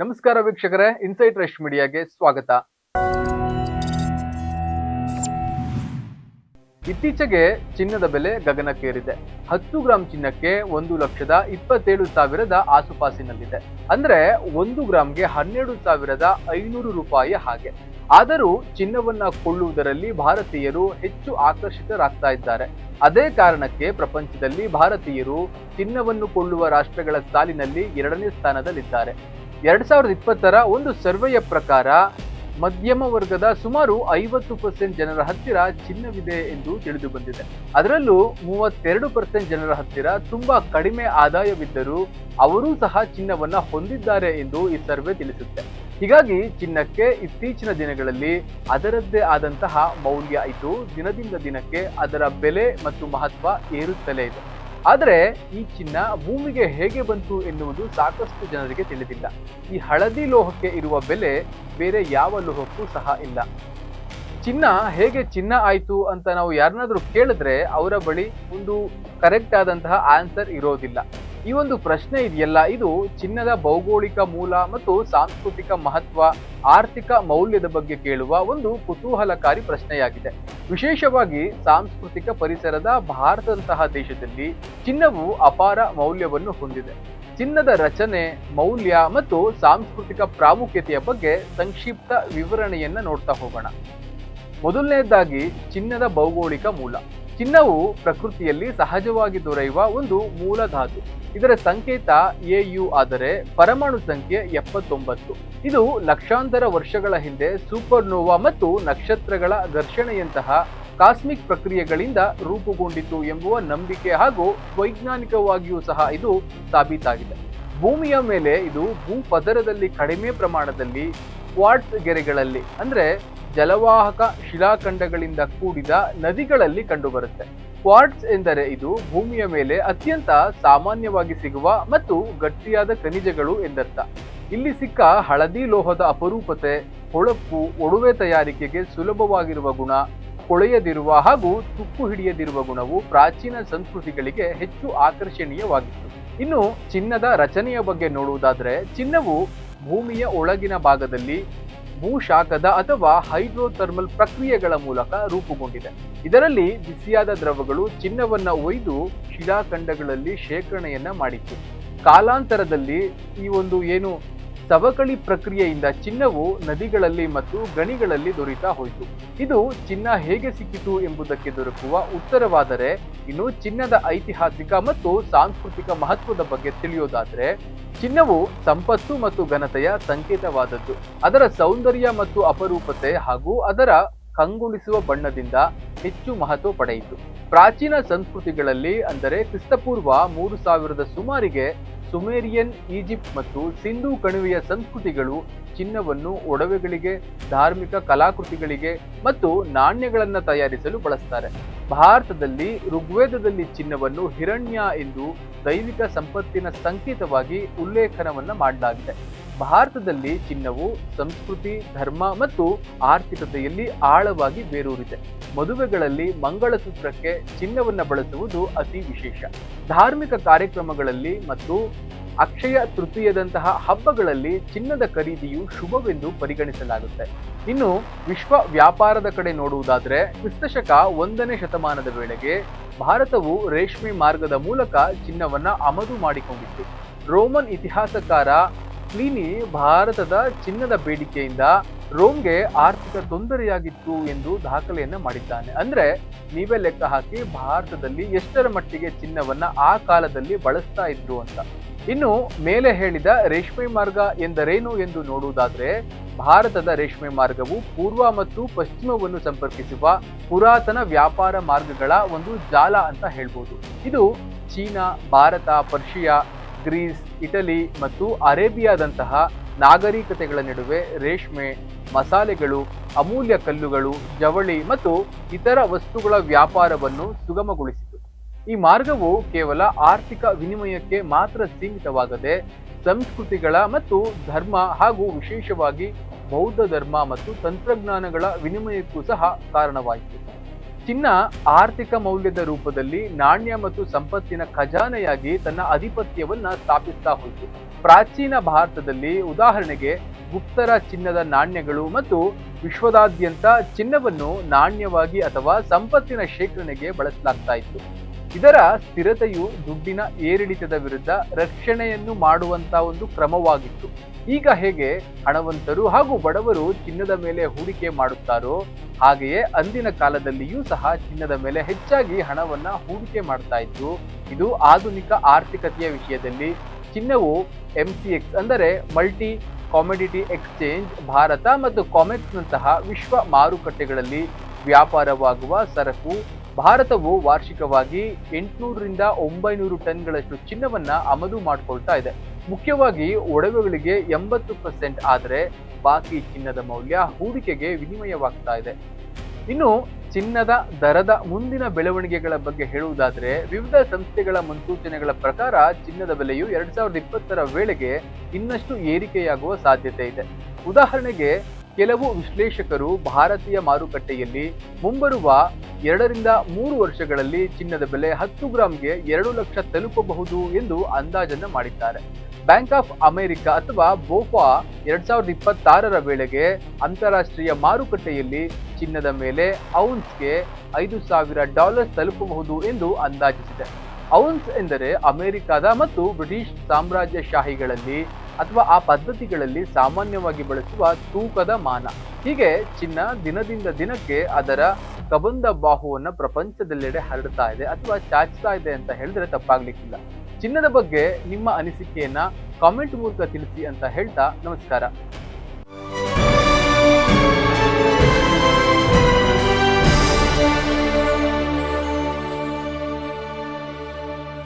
ನಮಸ್ಕಾರ ವೀಕ್ಷಕರೇ, insight rush ಮೀಡಿಯಾಗೆ ಸ್ವಾಗತ. ಇತ್ತೀಚೆಗೆ ಚಿನ್ನದ ಬೆಲೆ ಗಗನಕ್ಕೇರಿದೆ. 10 ಗ್ರಾಂ ಚಿನ್ನಕ್ಕೆ 1,27,000 ಆಸುಪಾಸಿನಲ್ಲಿದೆ. ಅಂದ್ರೆ 1 ಗ್ರಾಂಗೆ 12,500 ರೂಪಾಯಿ ಹಾಗೆ. ಆದರೂ ಚಿನ್ನವನ್ನ ಕೊಳ್ಳುವುದರಲ್ಲಿ ಭಾರತೀಯರು ಹೆಚ್ಚು ಆಕರ್ಷಿತರಾಗ್ತಾ ಇದ್ದಾರೆ. ಅದೇ ಕಾರಣಕ್ಕೆ ಪ್ರಪಂಚದಲ್ಲಿ ಭಾರತೀಯರು ಚಿನ್ನವನ್ನು ಕೊಳ್ಳುವ ರಾಷ್ಟ್ರಗಳ ಸಾಲಿನಲ್ಲಿ 2ನೇ ಸ್ಥಾನದಲ್ಲಿದ್ದಾರೆ. 2020ರ ಒಂದು ಸರ್ವೆಯ ಪ್ರಕಾರ ಮಧ್ಯಮ ವರ್ಗದ ಸುಮಾರು 50% ಜನರ ಹತ್ತಿರ ಚಿನ್ನವಿದೆ ಎಂದು ತಿಳಿದು ಬಂದಿದೆ. ಅದರಲ್ಲೂ 32% ಜನರ ಹತ್ತಿರ ತುಂಬಾ ಕಡಿಮೆ ಆದಾಯವಿದ್ದರೂ ಅವರೂ ಸಹ ಚಿನ್ನವನ್ನ ಹೊಂದಿದ್ದಾರೆ ಎಂದು ಈ ಸರ್ವೆ ತಿಳಿಸುತ್ತೆ. ಹೀಗಾಗಿ ಚಿನ್ನಕ್ಕೆ ಇತ್ತೀಚಿನ ದಿನಗಳಲ್ಲಿ ಅದರದ್ದೇ ಆದಂತಹ ಮೌಲ್ಯ ಇದ್ದು ದಿನದಿಂದ ದಿನಕ್ಕೆ ಅದರ ಬೆಲೆ ಮತ್ತು ಮಹತ್ವ ಏರುತ್ತಲೇ ಇದೆ. ಆದರೆ ಈ ಚಿನ್ನ ಭೂಮಿಗೆ ಹೇಗೆ ಬಂತು ಎನ್ನುವುದು ಸಾಕಷ್ಟು ಜನರಿಗೆ ತಿಳಿದಿಲ್ಲ. ಈ ಹಳದಿ ಲೋಹಕ್ಕೆ ಇರುವ ಬೆಲೆ ಬೇರೆ ಯಾವ ಲೋಹಕ್ಕೂ ಸಹ ಇಲ್ಲ. ಚಿನ್ನ ಹೇಗೆ ಚಿನ್ನ ಆಯ್ತು ಅಂತ ನಾವು ಯಾರನ್ನಾದ್ರೂ ಕೇಳಿದ್ರೆ ಅವರ ಬಳಿ ಒಂದು ಕರೆಕ್ಟ್ ಆದಂತಹ ಆನ್ಸರ್ ಇರೋದಿಲ್ಲ. ಈ ಒಂದು ಪ್ರಶ್ನೆ ಇದೆಯಲ್ಲ, ಇದು ಚಿನ್ನದ ಭೌಗೋಳಿಕ ಮೂಲ ಮತ್ತು ಸಾಂಸ್ಕೃತಿಕ ಮಹತ್ವ, ಆರ್ಥಿಕ ಮೌಲ್ಯದ ಬಗ್ಗೆ ಕೇಳುವ ಒಂದು ಕುತೂಹಲಕಾರಿ ಪ್ರಶ್ನೆಯಾಗಿದೆ. ವಿಶೇಷವಾಗಿ ಸಾಂಸ್ಕೃತಿಕ ಪರಿಸರದ ಭಾರತದಂತಹ ದೇಶದಲ್ಲಿ ಚಿನ್ನವು ಅಪಾರ ಮೌಲ್ಯವನ್ನು ಹೊಂದಿದೆ. ಚಿನ್ನದ ರಚನೆ, ಮೌಲ್ಯ ಮತ್ತು ಸಾಂಸ್ಕೃತಿಕ ಪ್ರಾಮುಖ್ಯತೆಯ ಬಗ್ಗೆ ಸಂಕ್ಷಿಪ್ತ ವಿವರಣೆಯನ್ನ ನೋಡ್ತಾ ಹೋಗೋಣ. ಮೊದಲನೇದಾಗಿ ಚಿನ್ನದ ಭೌಗೋಳಿಕ ಮೂಲ. ಚಿನ್ನವು ಪ್ರಕೃತಿಯಲ್ಲಿ ಸಹಜವಾಗಿ ದೊರೆಯುವ ಒಂದು ಮೂಲ ಧಾತು. ಇದರ ಸಂಕೇತ Au ಆದರೆ ಪರಮಾಣು ಸಂಖ್ಯೆ 79. ಇದು ಲಕ್ಷಾಂತರ ವರ್ಷಗಳ ಹಿಂದೆ ಸೂಪರ್ನೋವಾ ಮತ್ತು ನಕ್ಷತ್ರಗಳ ಘರ್ಷಣೆಯಂತಹ ಕಾಸ್ಮಿಕ್ ಪ್ರಕ್ರಿಯೆಗಳಿಂದ ರೂಪುಗೊಂಡಿತು ಎಂಬುವ ನಂಬಿಕೆ ಹಾಗೂ ವೈಜ್ಞಾನಿಕವಾಗಿಯೂ ಸಹ ಇದು ಸಾಬೀತಾಗಿದೆ. ಭೂಮಿಯ ಮೇಲೆ ಇದು ಭೂಪದರದಲ್ಲಿ ಕಡಿಮೆ ಪ್ರಮಾಣದಲ್ಲಿ ಕ್ವಾರ್ಟ್ಸ್ ಗೆರೆಗಳಲ್ಲಿ ಅಂದ್ರೆ ಜಲವಾಹಕ ಶಿಲಾಖಂಡಗಳಿಂದ ಕೂಡಿದ ನದಿಗಳಲ್ಲಿ ಕಂಡುಬರುತ್ತೆ. ಕ್ವಾರ್ಟ್ಸ್ ಎಂದರೆ ಇದು ಭೂಮಿಯ ಮೇಲೆ ಅತ್ಯಂತ ಸಾಮಾನ್ಯವಾಗಿ ಸಿಗುವ ಮತ್ತು ಗಟ್ಟಿಯಾದ ಖನಿಜಗಳು ಎಂದರ್ಥ. ಇಲ್ಲಿ ಸಿಕ್ಕ ಹಳದಿ ಲೋಹದ ಅಪರೂಪತೆ, ಹೊಳಪು, ಒಡವೆ ತಯಾರಿಕೆಗೆ ಸುಲಭವಾಗಿರುವ ಗುಣ, ಕೊಳೆಯದಿರುವ ಹಾಗೂ ತುಕ್ಕು ಹಿಡಿಯದಿರುವ ಗುಣವು ಪ್ರಾಚೀನ ಸಂಸ್ಕೃತಿಗಳಿಗೆ ಹೆಚ್ಚು ಆಕರ್ಷಣೀಯವಾಗಿತ್ತು. ಇನ್ನು ಚಿನ್ನದ ರಚನೆಯ ಬಗ್ಗೆ ನೋಡುವುದಾದ್ರೆ, ಚಿನ್ನವು ಭೂಮಿಯ ಒಳಗಿನ ಭಾಗದಲ್ಲಿ ಭೂಶಾಖದ ಅಥವಾ ಹೈಡ್ರೋಥರ್ಮಲ್ ಪ್ರಕ್ರಿಯೆಗಳ ಮೂಲಕ ರೂಪುಗೊಂಡಿದೆ. ಇದರಲ್ಲಿ ಬಿಸಿಯಾದ ದ್ರವಗಳು ಚಿನ್ನವನ್ನ ಒಯ್ದು ಶಿಲಾಖಂಡಗಳಲ್ಲಿ ಶೇಖರಣೆಯನ್ನ ಮಾಡಿತ್ತು. ಕಾಲಾಂತರದಲ್ಲಿ ಈ ಒಂದು ಸವಕಳಿ ಪ್ರಕ್ರಿಯೆಯಿಂದ ಚಿನ್ನವು ನದಿಗಳಲ್ಲಿ ಮತ್ತು ಗಣಿಗಳಲ್ಲಿ ದೊರೀತಾ ಹೋಯಿತು. ಇದು ಚಿನ್ನ ಹೇಗೆ ಸಿಕ್ಕಿತು ಎಂಬುದಕ್ಕೆ ದೊರಕುವ ಉತ್ತರವಾದರೆ, ಇನ್ನು ಚಿನ್ನದ ಐತಿಹಾಸಿಕ ಮತ್ತು ಸಾಂಸ್ಕೃತಿಕ ಮಹತ್ವದ ಬಗ್ಗೆ ತಿಳಿಯೋದಾದ್ರೆ, ಚಿನ್ನವು ಸಂಪತ್ತು ಮತ್ತು ಘನತೆಯ ಸಂಕೇತವಾದದ್ದು. ಅದರ ಸೌಂದರ್ಯ ಮತ್ತು ಅಪರೂಪತೆ ಹಾಗೂ ಅದರ ಕಂಗೊಳಿಸುವ ಬಣ್ಣದಿಂದ ಹೆಚ್ಚು ಮಹತ್ವ ಪಡೆಯಿತು. ಪ್ರಾಚೀನ ಸಂಸ್ಕೃತಿಗಳಲ್ಲಿ ಅಂದರೆ ಕ್ರಿಸ್ತಪೂರ್ವ 3000 ಸುಮಾರಿಗೆ ಸುಮೇರಿಯನ್, ಈಜಿಪ್ಟ್ ಮತ್ತು ಸಿಂಧೂ ಕಣಿವೆಯ ಸಂಸ್ಕೃತಿಗಳು ಚಿನ್ನವನ್ನು ಒಡವೆಗಳಿಗೆ, ಧಾರ್ಮಿಕ ಕಲಾಕೃತಿಗಳಿಗೆ ಮತ್ತು ನಾಣ್ಯಗಳನ್ನು ತಯಾರಿಸಲು ಬಳಸ್ತಾರೆ. ಭಾರತದಲ್ಲಿ ಋಗ್ವೇದದಲ್ಲಿ ಚಿನ್ನವನ್ನು ಹಿರಣ್ಯ ಎಂದು ದೈವಿಕ ಸಂಪತ್ತಿನ ಸಂಕೇತವಾಗಿ ಉಲ್ಲೇಖನವನ್ನ ಮಾಡಲಾಗಿದೆ. ಭಾರತದಲ್ಲಿ ಚಿನ್ನವು ಸಂಸ್ಕೃತಿ, ಧರ್ಮ ಮತ್ತು ಆರ್ಥಿಕತೆಯಲ್ಲಿ ಆಳವಾಗಿ ಬೇರೂರಿದೆ. ಮದುವೆಗಳಲ್ಲಿ ಮಂಗಳಸೂತ್ರಕ್ಕೆ ಚಿನ್ನವನ್ನು ಬಳಸುವುದು ಅತಿ ವಿಶೇಷ. ಧಾರ್ಮಿಕ ಕಾರ್ಯಕ್ರಮಗಳಲ್ಲಿ ಮತ್ತು ಅಕ್ಷಯ ತೃತೀಯದಂತಹ ಹಬ್ಬಗಳಲ್ಲಿ ಚಿನ್ನದ ಖರೀದಿಯು ಶುಭವೆಂದು ಪರಿಗಣಿಸಲಾಗುತ್ತೆ. ಇನ್ನು ವಿಶ್ವ ವ್ಯಾಪಾರದ ಕಡೆ ನೋಡುವುದಾದ್ರೆ, ಕ್ರಿಸ್ತಶಕ 1ನೇ ಶತಮಾನದ ವೇಳೆಗೆ ಭಾರತವು ರೇಷ್ಮೆ ಮಾರ್ಗದ ಮೂಲಕ ಚಿನ್ನವನ್ನ ಆಮದು ಮಾಡಿಕೊಂಡಿತ್ತು. ರೋಮನ್ ಇತಿಹಾಸಕಾರ ಪ್ಲಿನಿ ಭಾರತದ ಚಿನ್ನದ ಬೇಡಿಕೆಯಿಂದ ರೋಮ್ಗೆ ಆರ್ಥಿಕ ತೊಂದರೆಯಾಗಿತ್ತು ಎಂದು ದಾಖಲೆಯನ್ನ ಮಾಡಿದ್ದಾನೆ. ಅಂದ್ರೆ ನೀವೇ ಲೆಕ್ಕ ಹಾಕಿ ಭಾರತದಲ್ಲಿ ಎಷ್ಟರ ಮಟ್ಟಿಗೆ ಚಿನ್ನವನ್ನ ಆ ಕಾಲದಲ್ಲಿ ಬಳಸ್ತಾ ಇದ್ರು ಅಂತ. ಇನ್ನು ಮೇಲೆ ಹೇಳಿದ ರೇಷ್ಮೆ ಮಾರ್ಗ ಎಂದರೇನು ಎಂದು ನೋಡುವುದಾದ್ರೆ, ಭಾರತದ ರೇಷ್ಮೆ ಮಾರ್ಗವು ಪೂರ್ವ ಮತ್ತು ಪಶ್ಚಿಮವನ್ನು ಸಂಪರ್ಕಿಸುವ ಪುರಾತನ ವ್ಯಾಪಾರ ಮಾರ್ಗಗಳ ಒಂದು ಜಾಲ ಅಂತ ಹೇಳ್ಬೋದು. ಇದು China, Bharat, Persia, Greece, Italy ಮತ್ತು ಅರೇಬಿಯಾದಂತಹ ನಾಗರಿಕತೆಗಳ ನಡುವೆ ರೇಷ್ಮೆ, ಮಸಾಲೆಗಳು, ಅಮೂಲ್ಯ ಕಲ್ಲುಗಳು, ಜವಳಿ ಮತ್ತು ಇತರ ವಸ್ತುಗಳ ವ್ಯಾಪಾರವನ್ನು ಸುಗಮಗೊಳಿಸಿತು. ಈ ಮಾರ್ಗವು ಕೇವಲ ಆರ್ಥಿಕ ವಿನಿಮಯಕ್ಕೆ ಮಾತ್ರ ಸೀಮಿತವಾಗದೆ ಸಂಸ್ಕೃತಿಗಳ ಮತ್ತು ಧರ್ಮ ಹಾಗೂ ವಿಶೇಷವಾಗಿ ಬೌದ್ಧ ಧರ್ಮ ಮತ್ತು ತಂತ್ರಜ್ಞಾನಗಳ ವಿನಿಮಯಕ್ಕೂ ಸಹ ಕಾರಣವಾಯಿತು. ಚಿನ್ನ ಆರ್ಥಿಕ ಮೌಲ್ಯದ ರೂಪದಲ್ಲಿ ನಾಣ್ಯ ಮತ್ತು ಸಂಪತ್ತಿನ ಖಜಾನೆಯಾಗಿ ತನ್ನ ಆಧಿಪತ್ಯವನ್ನ ಸ್ಥಾಪಿಸ್ತಾ ಹೋಯಿತು. ಪ್ರಾಚೀನ ಭಾರತದಲ್ಲಿ ಉದಾಹರಣೆಗೆ ಗುಪ್ತರ ಚಿನ್ನದ ನಾಣ್ಯಗಳು ಮತ್ತು ವಿಶ್ವದಾದ್ಯಂತ ಚಿನ್ನವನ್ನು ನಾಣ್ಯವಾಗಿ ಅಥವಾ ಸಂಪತ್ತಿನ ಶೇಖರಣೆಗೆ ಬಳಸಲಾಗ್ತಾ ಇತ್ತು. ಇದರ ಸ್ಥಿರತೆಯು ದುಡ್ಡಿನ ಏರಿಳಿತದ ವಿರುದ್ಧ ರಕ್ಷಣೆಯನ್ನು ಮಾಡುವಂತ ಒಂದು ಕ್ರಮವಾಗಿತ್ತು. ಈಗ ಹೇಗೆ ಹಣವಂತರು ಹಾಗೂ ಬಡವರು ಚಿನ್ನದ ಮೇಲೆ ಹೂಡಿಕೆ ಮಾಡುತ್ತಾರೋ ಹಾಗೆಯೇ ಅಂದಿನ ಕಾಲದಲ್ಲಿಯೂ ಸಹ ಚಿನ್ನದ ಮೇಲೆ ಹೆಚ್ಚಾಗಿ ಹಣವನ್ನ ಹೂಡಿಕೆ ಮಾಡ್ತಾ ಇದ್ರು. ಇದು ಆಧುನಿಕ ಆರ್ಥಿಕತೆಯ ವಿಷಯದಲ್ಲಿ ಚಿನ್ನವು MCX ಅಂದರೆ ಮಲ್ಟಿ ಕಾಮೊಡಿಟಿ ಎಕ್ಸ್ಚೇಂಜ್ ಭಾರತ ಮತ್ತು ಕಾಮೆಕ್ಸ್ ನಂತಹ ವಿಶ್ವ ಮಾರುಕಟ್ಟೆಗಳಲ್ಲಿ ವ್ಯಾಪಾರವಾಗುವ ಸರಕು. ಭಾರತವು ವಾರ್ಷಿಕವಾಗಿ 800 ರಿಂದ 900 ಟನ್ಗಳಷ್ಟು ಚಿನ್ನವನ್ನ ಆಮದು ಮಾಡಿಕೊಳ್ತಾ ಇದೆ. ಮುಖ್ಯವಾಗಿ ಒಡವೆಗಳಿಗೆ 80%, ಆದರೆ ಬಾಕಿ ಚಿನ್ನದ ಮೌಲ್ಯ ಹೂಡಿಕೆಗೆ ವಿನಿಮಯವಾಗ್ತಾ ಇದೆ. ಇನ್ನು ಚಿನ್ನದ ದರದ ಮುಂದಿನ ಬೆಳವಣಿಗೆಗಳ ಬಗ್ಗೆ ಹೇಳುವುದಾದ್ರೆ, ವಿವಿಧ ಸಂಸ್ಥೆಗಳ ಮುನ್ಸೂಚನೆಗಳ ಪ್ರಕಾರ ಚಿನ್ನದ ಬೆಲೆಯು 2020ರ ವೇಳೆಗೆ ಇನ್ನಷ್ಟು ಏರಿಕೆಯಾಗುವ ಸಾಧ್ಯತೆ ಇದೆ. ಉದಾಹರಣೆಗೆ ಕೆಲವು ವಿಶ್ಲೇಷಕರು ಭಾರತೀಯ ಮಾರುಕಟ್ಟೆಯಲ್ಲಿ ಮುಂಬರುವ 2 ರಿಂದ 3 ವರ್ಷಗಳಲ್ಲಿ ಚಿನ್ನದ ಬೆಲೆ 10 ಗ್ರಾಂಗೆ 2 ಲಕ್ಷ ತಲುಪಬಹುದು ಎಂದು ಅಂದಾಜನ್ನ ಮಾಡಿದ್ದಾರೆ. ಬ್ಯಾಂಕ್ ಆಫ್ ಅಮೆರಿಕ ಅಥವಾ ಬೋಫಾ 2026ರ ವೇಳೆಗೆ ಅಂತಾರಾಷ್ಟ್ರೀಯ ಮಾರುಕಟ್ಟೆಯಲ್ಲಿ ಚಿನ್ನದ ಮೇಲೆ ಔನ್ಸ್ಗೆ $5,000 ತಲುಪಬಹುದು ಎಂದು ಅಂದಾಜಿಸಿದೆ. ಔನ್ಸ್ ಎಂದರೆ ಅಮೆರಿಕದ ಮತ್ತು ಬ್ರಿಟಿಷ್ ಸಾಮ್ರಾಜ್ಯಶಾಹಿಗಳಲ್ಲಿ ಅಥವಾ ಆ ಪದ್ಧತಿಗಳಲ್ಲಿ ಸಾಮಾನ್ಯವಾಗಿ ಬಳಸುವ ತೂಕದ ಮಾನ. ಹೀಗೆ ಚಿನ್ನ ದಿನದಿಂದ ದಿನಕ್ಕೆ ಅದರ ಕಬಂದ ಬಾಹುವನ್ನ ಪ್ರಪಂಚದೆಲ್ಲೆಡೆ ಹರಡ್ತಾ ಇದೆ ಅಥವಾ ಚಾಚ್ತಾ ಇದೆ ಅಂತ ಹೇಳಿದ್ರೆ ತಪ್ಪಾಗ್ಲಿಕ್ಕಿಲ್ಲ. ಚಿನ್ನದ ಬಗ್ಗೆ ನಿಮ್ಮ ಅನಿಸಿಕೆಯನ್ನ ಕಾಮೆಂಟ್ ಮೂಲಕ ತಿಳಿಸಿ ಅಂತ ಹೇಳ್ತಾ ನಮಸ್ಕಾರ.